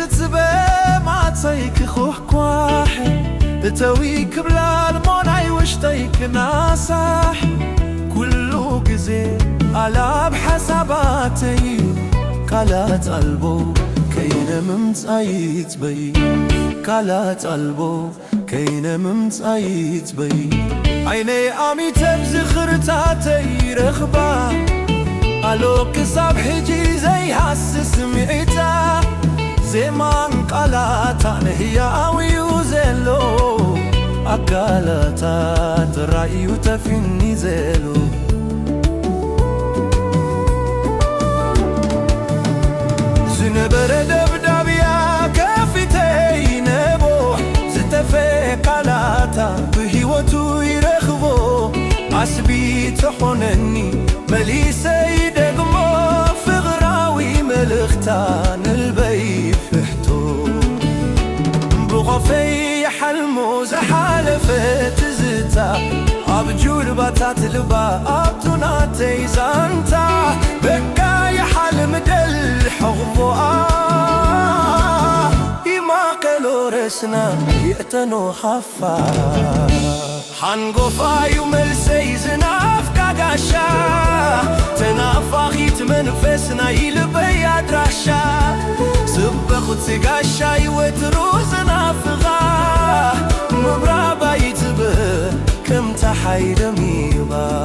زتبه معطيك خوح كواحد تويك بلا المونعي وشتيك ناصح كله جزي على بحساباتي قالت قلبو كين ممتعيت بي قالت قلبو كين ممتعيت بي عيني عمي تبزخر تاتي رخبة قالو كساب حجي زي حسس مئتا زمان قالاتا نهياوي وزلو أقالاتا ترأي وتفني زلو زنبر دبدابيا كفتي نبو زتفي قالاتا بهيوتو يرخبو عسبي تحونني مليسي دقمو فغراوي ملختان البي فحتو بغفي حلمو زحالفت زتا أبجول باتات لبا أبتوناتي زانتا بكاي حلم دل حغبو إما قلو رسنا يأتنو حفا حنقفا يملسي زناف كاقاشا تنافاخيت منفسنا يلبي أدراشا سبخت سقاشا يوتروز نافغا مبرابا يتبه كم تحيد ميبا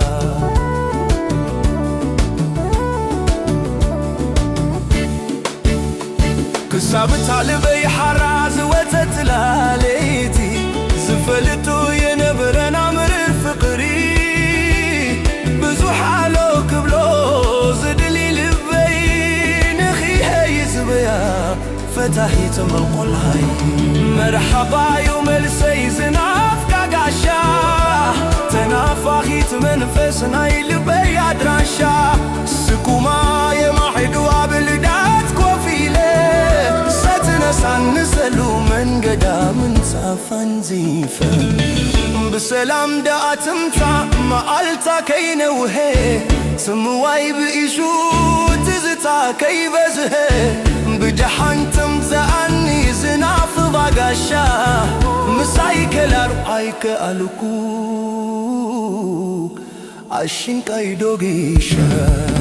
كسابت علبي حراز وتتلاليتي زفلتو ينبرن عمر الفقري بزو حالو كبلو زدلي لبي نخي هايز بيا فتحيت ملقل هاي مرحبا يوم السيزناف كاقاشا تنافاخيت منفسنا يلبي أدراشا سكوما يمحدوا بالدات كوفيلة ستنسان نسلو من قدام صافن زيفا بسلام داتمتا مقالتا كينوهي سمواي بإيشو تزتا كيبزهي بجحان تمزأني زناف ضاقاشا مسايك لارعايك ألكو عشين كايدو جيشا